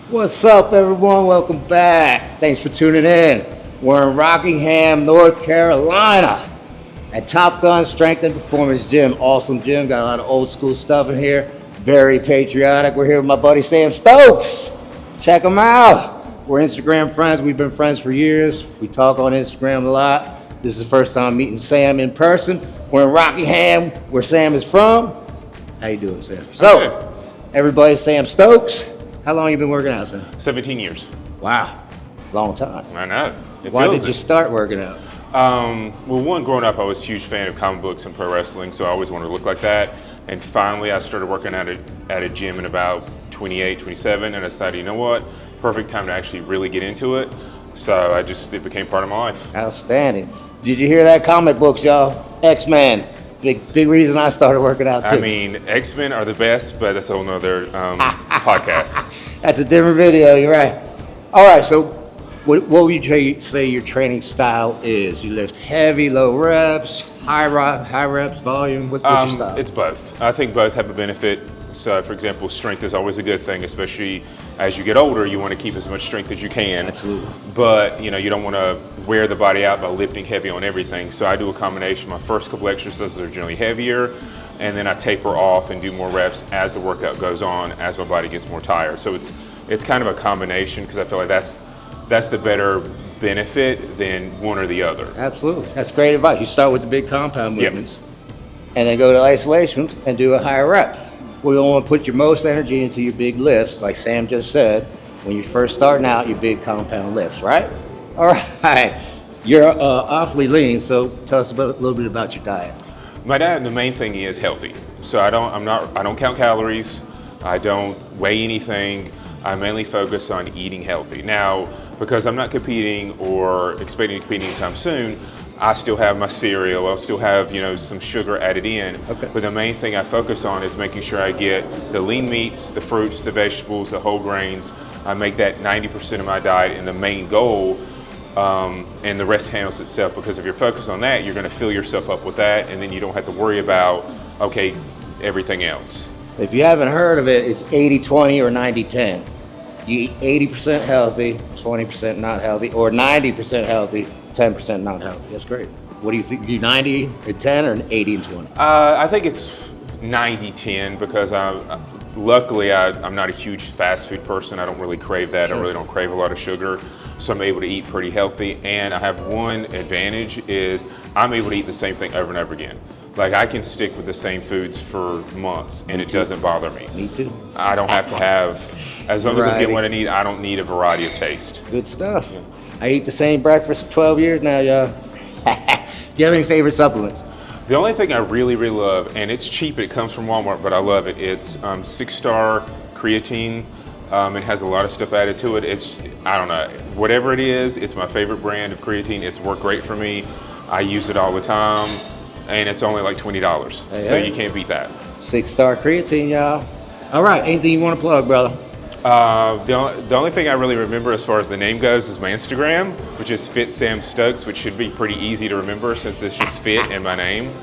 What's up, everyone? Welcome back. Thanks for tuning in. We're in Rockingham, North Carolina at Top Gun Strength and Performance Gym. Awesome gym. Got a lot of old school stuff in here. Very patriotic. We're here with my buddy Sam Stokes. Check him out. We're Instagram friends. We've been friends for years. We talk on Instagram a lot. This is the first time meeting Sam in person. We're in Rockingham, where Sam is from. How you doing, Sam? So, everybody, Sam Stokes. How long you been working out, Sam? 17 years. Wow, long time. I know. Why did you start working out? Well, one, growing up, I was a huge fan of comic books and pro wrestling, so I always wanted to look like that. And finally, I started working out at a gym in about 28, 27, and I decided, you know what? Perfect time to actually really get into it. So it became part of my life. Outstanding. Did you hear that? Comic books, y'all. X-Men. Big reason I started working out too. I mean, X-Men are the best, but that's a whole nother podcast. That's a different video, you're right. All right, so what would you say your training style is? You lift heavy, low reps, high reps, volume? What's your style? It's both. I think both have a benefit. So, for example, strength is always a good thing, especially as you get older. You want to keep as much strength as you can. Absolutely. But, you don't want to wear the body out by lifting heavy on everything. So I do a combination. My first couple exercises are generally heavier, and then I taper off and do more reps as the workout goes on, as my body gets more tired. So it's kind of a combination, because I feel like that's the better benefit than one or the other. Absolutely. That's great advice. You start with the big compound movements, and then go to isolations and do a higher rep. We want to put your most energy into your big lifts, like Sam just said. When you're first starting out, your big compound lifts, right? All right. You're awfully lean, so tell us a little bit about your diet. My diet, the main thing is healthy. So I don't count calories. I don't weigh anything. I mainly focus on eating healthy. Now, because I'm not competing or expecting to compete anytime soon, I still have my cereal. I'll still have, some sugar added in. Okay. But the main thing I focus on is making sure I get the lean meats, the fruits, the vegetables, the whole grains. I make that 90% of my diet, and the main goal, and the rest handles itself. Because if you're focused on that, you're going to fill yourself up with that, and then you don't have to worry about, everything else. If you haven't heard of it, it's 80-20 or 90-10. You eat 80% healthy, 20% not healthy, or 90% healthy, 10% not healthy. That's great. What do you think? You 90 and 10 or 80 and 20? I think it's 90-10, because luckily I'm not a huge fast food person. I don't really crave that. Sure. I really don't crave a lot of sugar. So I'm able to eat pretty healthy. And I have one advantage is I'm able to eat the same thing over and over again. Like, I can stick with the same foods for months, and it doesn't bother me. Me too. I don't have to have, as long as I get what I need, I don't need a variety of taste. Good stuff. Yeah. I eat the same breakfast for 12 years now, y'all. Do you have any favorite supplements? The only thing I really, really love, and it's cheap, it comes from Walmart, but I love it. It's 6-star creatine. It has a lot of stuff added to it. I don't know, whatever it is, it's my favorite brand of creatine. It's worked great for me. I use it all the time. And it's only like $20, so you can't beat that. 6-star creatine, y'all. All right, anything you want to plug, brother? The only thing I really remember as far as the name goes is my Instagram, which is Fit Sam Stokes, which should be pretty easy to remember since it's just Fit and my name.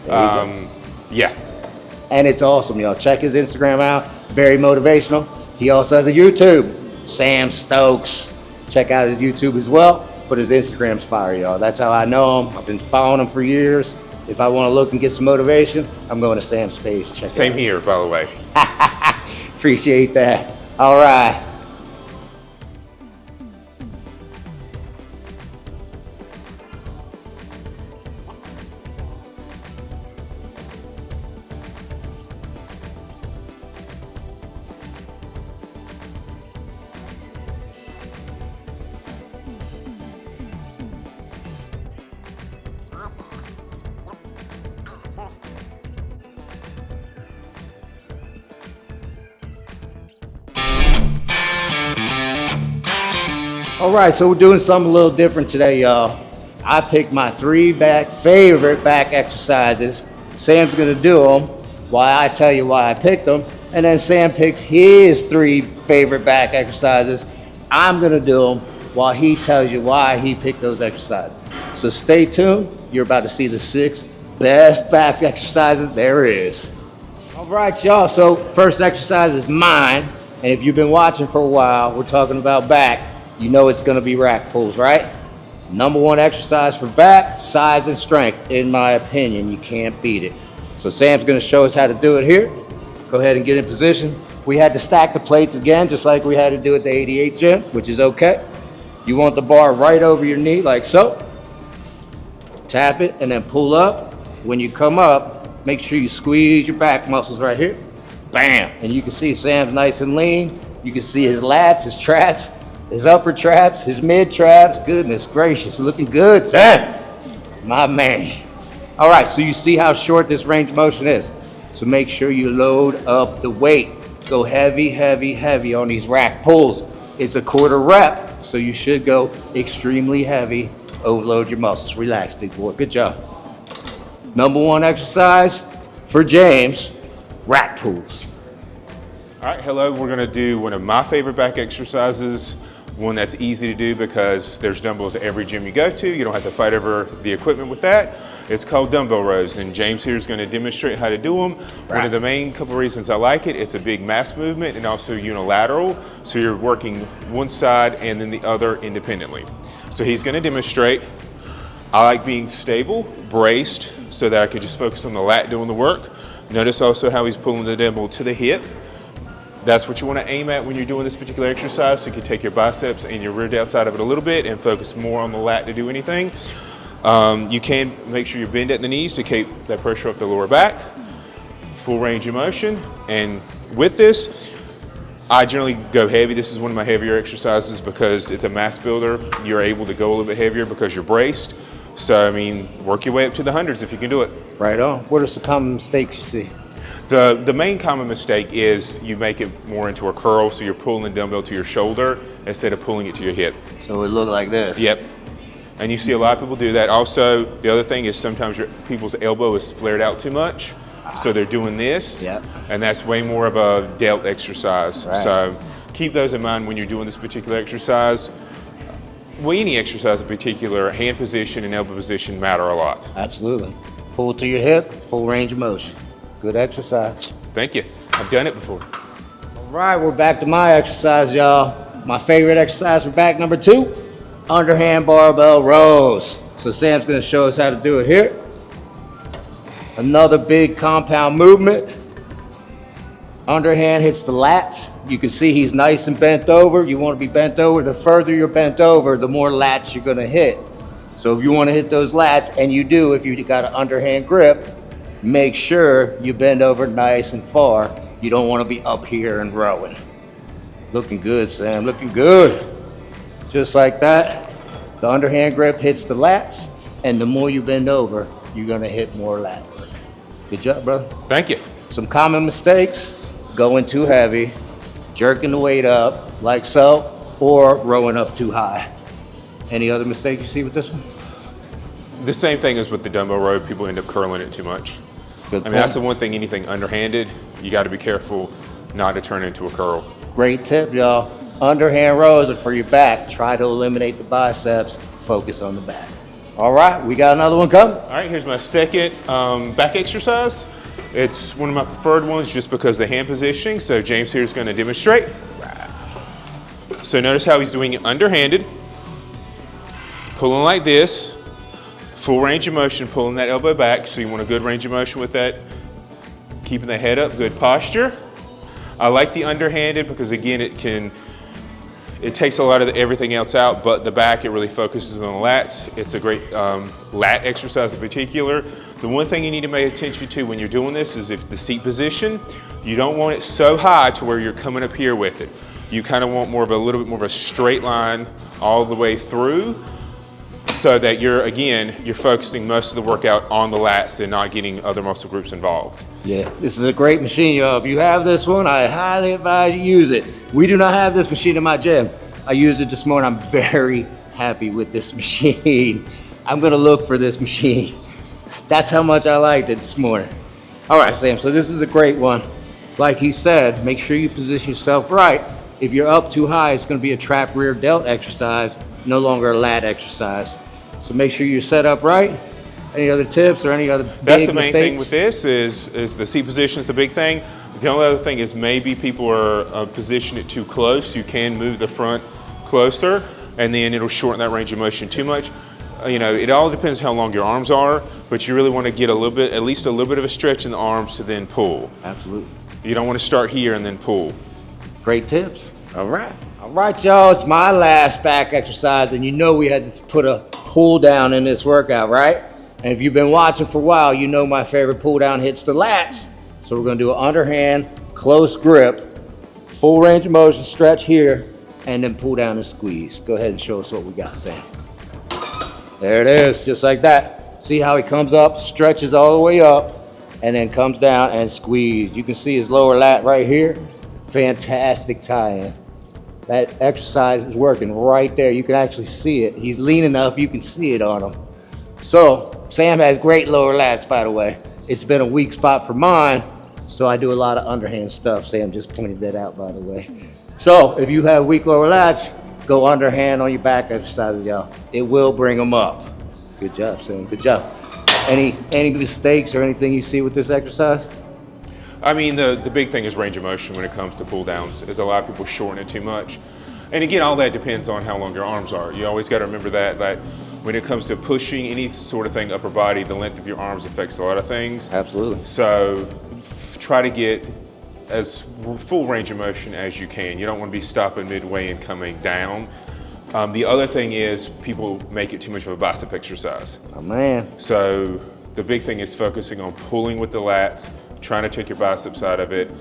Yeah. And it's awesome, y'all. Check his Instagram out. Very motivational. He also has a YouTube, Sam Stokes. Check out his YouTube as well. But his Instagram's fire, y'all. That's how I know him. I've been following him for years. If I want to look and get some motivation, I'm going to Sam's page. Check it out. Same here, by the way. Appreciate that. All right. All right, so we're doing something a little different today, y'all. I picked my 3 favorite back exercises. Sam's gonna do them while I tell you why I picked them. And then Sam picked his 3 favorite back exercises. I'm gonna do them while he tells you why he picked those exercises. So stay tuned. You're about to see the 6 best back exercises there is. All right, y'all, so first exercise is mine. And if you've been watching for a while, we're talking about back, you know it's gonna be rack pulls, right? Number one exercise for back, size and strength. In my opinion, you can't beat it. So Sam's gonna show us how to do it here. Go ahead and get in position. We had to stack the plates again, just like we had to do at the 88 gym, which is okay. You want the bar right over your knee, like so. Tap it and then pull up. When you come up, make sure you squeeze your back muscles right here. Bam! And you can see Sam's nice and lean. You can see his lats, his traps, his upper traps, his mid traps. Goodness gracious, looking good, Sam. My man. All right, so you see how short this range of motion is. So make sure you load up the weight. Go heavy, heavy, heavy on these rack pulls. It's a quarter rep, so you should go extremely heavy. Overload your muscles. Relax, big boy. Good job. Number one exercise for James, rack pulls. All right, hello. We're gonna do one of my favorite back exercises, one that's easy to do because there's dumbbells at every gym you go to. You don't have to fight over the equipment with that. It's called dumbbell rows, and James here is gonna demonstrate how to do them. Right. One of the main couple reasons I like it, it's a big mass movement and also unilateral. So you're working one side and then the other independently. So he's gonna demonstrate. I like being stable, braced, so that I can just focus on the lat doing the work. Notice also how he's pulling the dumbbell to the hip. That's what you want to aim at when you're doing this particular exercise. So you can take your biceps and your rear delt side of it a little bit and focus more on the lat to do anything. You can make sure you bend at the knees to keep that pressure up the lower back. Full range of motion. And with this, I generally go heavy. This is one of my heavier exercises because it's a mass builder. You're able to go a little bit heavier because you're braced. So, I mean, work your way up to the hundreds if you can do it. Right on. What are some common mistakes you see? The main common mistake is you make it more into a curl, so you're pulling the dumbbell to your shoulder instead of pulling it to your hip. So it look like this? Yep. And you see a lot of people do that. Also, the other thing is sometimes people's elbow is flared out too much, so they're doing this, yep. And that's way more of a delt exercise. Right. So keep those in mind when you're doing this particular exercise. Well, any exercise in particular, hand position and elbow position matter a lot. Absolutely. Pull to your hip, full range of motion. Good exercise. Thank you. I've done it before. All right, we're back to my exercise, y'all. My favorite exercise for back, number 2, underhand barbell rows. So Sam's gonna show us how to do it here. Another big compound movement. Underhand hits the lats. You can see he's nice and bent over. You want to be bent over. The further you're bent over, the more lats you're going to hit. So if you want to hit those lats, and you do if you got an underhand grip, make sure you bend over nice and far. You don't want to be up here and rowing. Looking good, Sam. Looking good. Just like that. The underhand grip hits the lats, and the more you bend over, you're going to hit more lat work. Good job, brother. Thank you. Some common mistakes: going too heavy, jerking the weight up like so, or rowing up too high. Any other mistake you see with this one? The same thing as with the dumbbell row. People end up curling it too much. Good I mean, point. that's the one thing, anything underhanded, you got to be careful not to turn into a curl. Great tip, y'all. Underhand rows are for your back. Try to eliminate the biceps, focus on the back. All right, we got another one coming. All right, here's my second back exercise. It's one of my preferred ones just because of the hand positioning. So James here is going to demonstrate. So notice how he's doing it underhanded. Pulling like this. Full range of motion, pulling that elbow back. So you want a good range of motion with that. Keeping the head up, good posture. I like the underhanded because again, it takes a lot of everything else out, but the back, it really focuses on the lats. It's a great lat exercise in particular. The one thing you need to pay attention to when you're doing this is if the seat position, you don't want it so high to where you're coming up here with it. You kind of want a little bit more of a straight line all the way through so that you're focusing most of the workout on the lats and not getting other muscle groups involved. Yeah, this is a great machine, y'all. If you have this one, I highly advise you use it. We do not have this machine in my gym. I used it this morning. I'm very happy with this machine. I'm gonna look for this machine. That's how much I liked it this morning. All right, Sam, so this is a great one. Like he said, make sure you position yourself right. If you're up too high, it's gonna be a trap rear delt exercise, no longer a lat exercise. So make sure you're set up right. Any other tips or any other big mistakes? That's the main thing with this is the seat position is the big thing. The only other thing is maybe people are positioning it too close. You can move the front closer, and then it'll shorten that range of motion too much. You know, it all depends how long your arms are, but you really want to get a little bit, at least a little bit of a stretch in the arms to then pull. Absolutely. You don't want to start here and then pull. Great tips. All right, y'all, it's my last back exercise, and you know we had to put a pull down in this workout, right? And if you've been watching for a while, you know my favorite pull down hits the lats. So we're gonna do an underhand, close grip, full range of motion, stretch here, and then pull down and squeeze. Go ahead and show us what we got, Sam. There it is, just like that. See how he comes up, stretches all the way up, and then comes down and squeeze. You can see his lower lat right here. Fantastic tie-in. That exercise is working right there. You can actually see it. He's lean enough, you can see it on him. So, Sam has great lower lats, by the way. It's been a weak spot for mine, so I do a lot of underhand stuff. Sam just pointed that out, by the way. So, if you have weak lower lats, go underhand on your back exercises, y'all. It will bring them up. Good job, Sam, good job. Any mistakes or anything you see with this exercise? I mean, the big thing is range of motion when it comes to pull downs, is a lot of people shorten it too much. And again, all that depends on how long your arms are. You always got to remember that when it comes to pushing any sort of thing upper body, the length of your arms affects a lot of things. Absolutely. So try to get as full range of motion as you can. You don't want to be stopping midway and coming down. The other thing is people make it too much of a bicep exercise. Oh, man. So the big thing is focusing on pulling with the lats, trying to take your biceps out of it.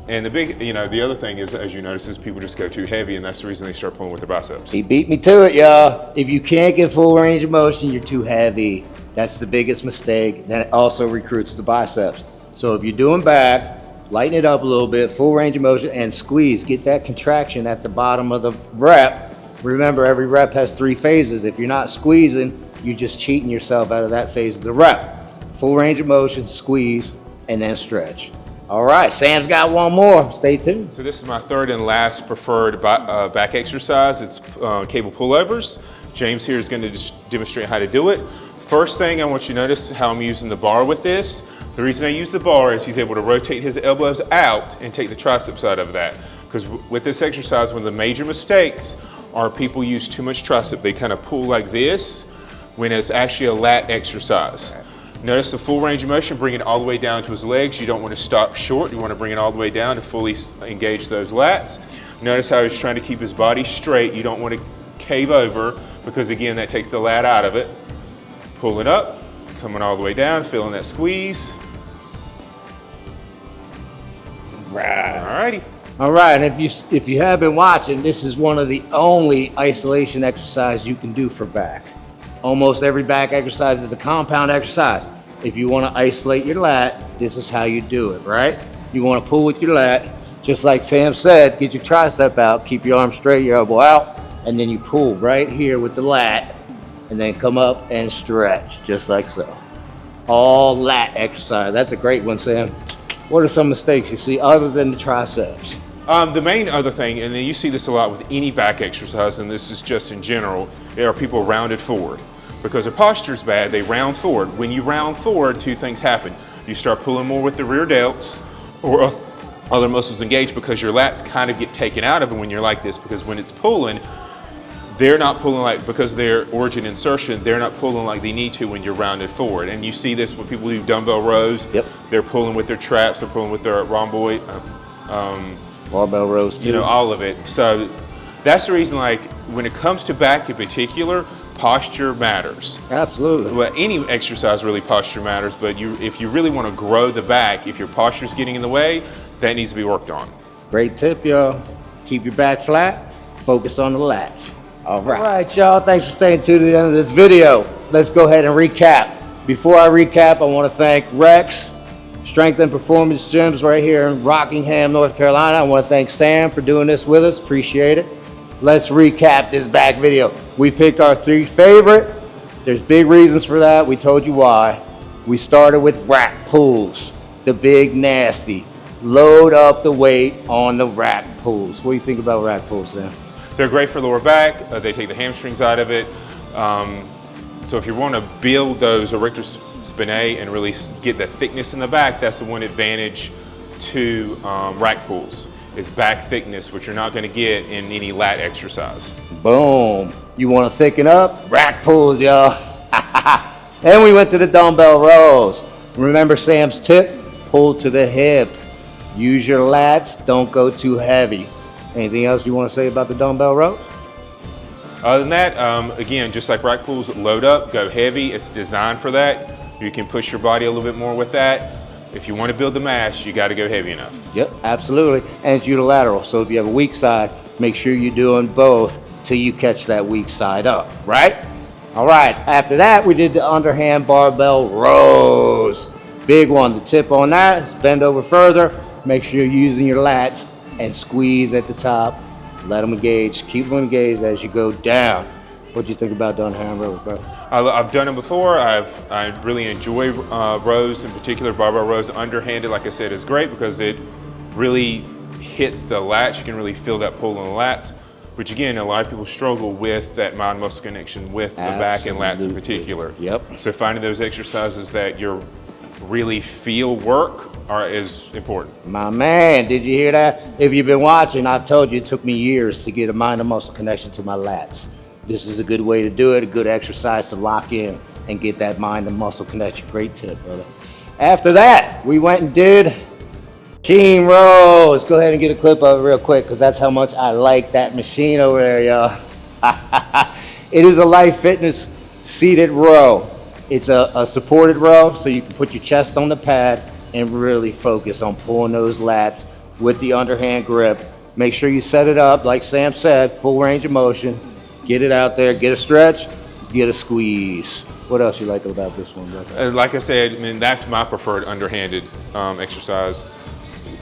And the other thing is, as you notice, is people just go too heavy, and that's the reason they start pulling with their biceps. He beat me to it, y'all. If you can't get full range of motion, you're too heavy. That's the biggest mistake. That also recruits the biceps. So if you're doing back, lighten it up a little bit, full range of motion, and squeeze. Get that contraction at the bottom of the rep. Remember, every rep has 3 phases. If you're not squeezing, you're just cheating yourself out of that phase of the rep. Full range of motion, squeeze, and then stretch. All right, Sam's got one more. Stay tuned. So this is my third and last preferred back exercise. It's cable pullovers. James here is going to just demonstrate how to do it. First thing, I want you to notice how I'm using the bar with this. The reason I use the bar is he's able to rotate his elbows out and take the triceps out of that. Because with this exercise, one of the major mistakes are people use too much tricep. They kind of pull like this when it's actually a lat exercise. Notice the full range of motion, bring it all the way down to his legs. You don't want to stop short. You want to bring it all the way down to fully engage those lats. Notice how he's trying to keep his body straight. You don't want to cave over because, again, that takes the lat out of it. Pull it up, coming all the way down, feeling that squeeze. Alrighty. All right, and if you have been watching, this is one of the only isolation exercises you can do for back. Almost every back exercise is a compound exercise. If you want to isolate your lat, this is how you do it, right? You want to pull with your lat, just like Sam said, get your tricep out, keep your arm straight, your elbow out, and then you pull right here with the lat, and then come up and stretch, just like so. All lat exercise. That's a great one, Sam. What are some mistakes you see other than the triceps? The main other thing, and you see this a lot with any back exercise, and this is just in general, there are people rounded forward. Because their posture's bad, they round forward. When you round forward, 2 things happen. You start pulling more with the rear delts, or other muscles engaged, because your lats kind of get taken out of it when you're like this, because when it's pulling, they're not pulling like, because of their origin insertion, they're not pulling like they need to when you're rounded forward. And you see this when people do dumbbell rows. Yep. They're pulling with their traps, they're pulling with their rhomboid, Barbell rows too. you know, all of it. So that's the reason, like, when it comes to back in particular, posture matters. Absolutely. Well, any exercise really posture matters, but if you really want to grow the back, if your posture's getting in the way, that needs to be worked on. Great tip, y'all. Keep your back flat, focus on the lats. All right, y'all, thanks for staying tuned to the end of this video. Let's go ahead and recap. Before I recap, I want to thank Rex, Strength and Performance Gyms right here in Rockingham, North Carolina. I want to thank Sam for doing this with us, appreciate it. Let's recap this back video. We picked our 3 favorite. There's big reasons for that. We told you why. We started with rack pulls, the big nasty. Load up the weight on the rack pulls. What do you think about rack pulls, Sam? They're great for lower back. They take the hamstrings out of it. So if you want to build those erector spinae and really get the thickness in the back, that's the one advantage to rack pulls. It's back thickness, which you're not going to get in any lat exercise. Boom. You want to thicken up? Rack pulls, y'all. And we went to the dumbbell rows. Remember Sam's tip? Pull to the hip. Use your lats. Don't go too heavy. Anything else you want to say about the dumbbell rows? Other than that, again, just like rack pulls, load up, go heavy. It's designed for that. You can push your body a little bit more with that. If you want to build the mass, you got to go heavy enough. Yep, absolutely. And it's unilateral. So if you have a weak side, make sure you're doing both till you catch that weak side up, right? All right, after that, we did the underhand barbell rows. Big one. The tip on that is bend over further. Make sure you're using your lats and squeeze at the top. Let them engage. Keep them engaged as you go down. What do you think about the underhand rows, bro? I've done them before. I really enjoy rows, in particular barbell rows. Underhanded, like I said, is great because it really hits the lats. You can really feel that pull on the lats, which again, a lot of people struggle with that mind muscle connection with the back and lats in particular. Yep. So finding those exercises that you really feel work is important. My man, did you hear that? If you've been watching, I've told you it took me years to get a mind and muscle connection to my lats. This is a good way to do it, a good exercise to lock in and get that mind and muscle connection. Great tip, brother. After that, we went and did machine rows. Go ahead and get a clip of it real quick because that's how much I like that machine over there, y'all. It is a Life Fitness seated row. It's a supported row, so you can put your chest on the pad and really focus on pulling those lats with the underhand grip. Make sure you set it up, like Sam said, full range of motion. Get it out there, get a stretch, get a squeeze. What else you like about this one, brother? Like I said, I mean, that's my preferred underhanded exercise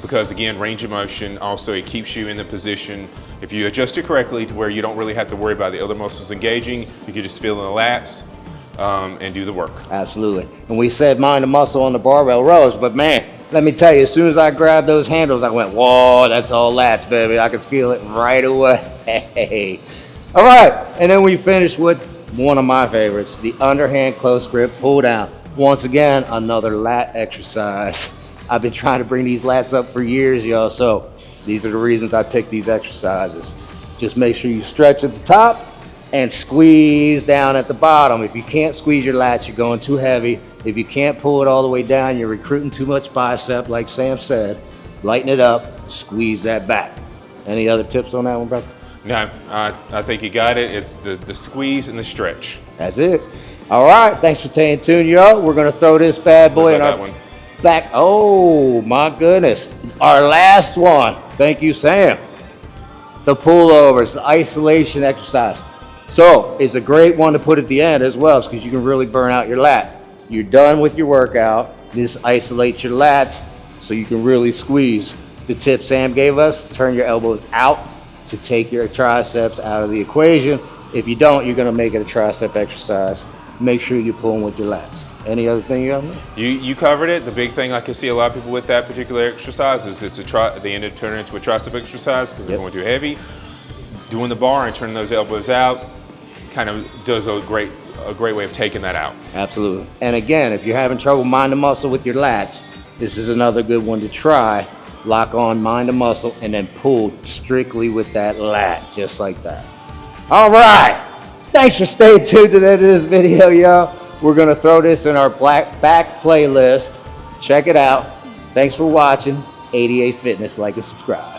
because again, range of motion, also it keeps you in the position, if you adjust it correctly to where you don't really have to worry about the other muscles engaging, you can just feel in the lats and do the work. Absolutely. And we said mind and muscle on the barbell rows, but man, let me tell you, as soon as I grabbed those handles, I went, whoa, that's all lats, baby. I could feel it right away. All right, and then we finished with one of my favorites, the underhand close grip pull down. Once again, another lat exercise. I've been trying to bring these lats up for years, y'all, so these are the reasons I picked these exercises. Just make sure you stretch at the top and squeeze down at the bottom. If you can't squeeze your lats, you're going too heavy. If you can't pull it all the way down, you're recruiting too much bicep, like Sam said. Lighten it up, squeeze that back. Any other tips on that one, brother? No, I think you got it. It's the squeeze and the stretch. That's it. All right, thanks for staying tuned, y'all. We're gonna throw this bad boy in our back. Oh my goodness, our last one. Thank you, Sam. The pullovers, the isolation exercise. So it's a great one to put at the end as well, because you can really burn out your lat. You're done with your workout. This isolates your lats so you can really squeeze. The tip Sam gave us: turn your elbows out to take your triceps out of the equation. If you don't, you're gonna make it a tricep exercise. Make sure you're pulling with your lats. Any other thing you got? You covered it. The big thing I can see a lot of people with that particular exercise is they end up turning it into a tricep exercise because they're going too heavy. Doing the bar and turning those elbows out kind of does a great way of taking that out. Absolutely. And again, if you're having trouble mind and muscle with your lats, this is another good one to try. Lock on mind and muscle and then pull strictly with that lat, just like that. All right. Thanks for staying tuned to the end of this video, y'all. We're gonna throw this in our back playlist. Check it out. Thanks for watching. 88 Fitness. Like and subscribe.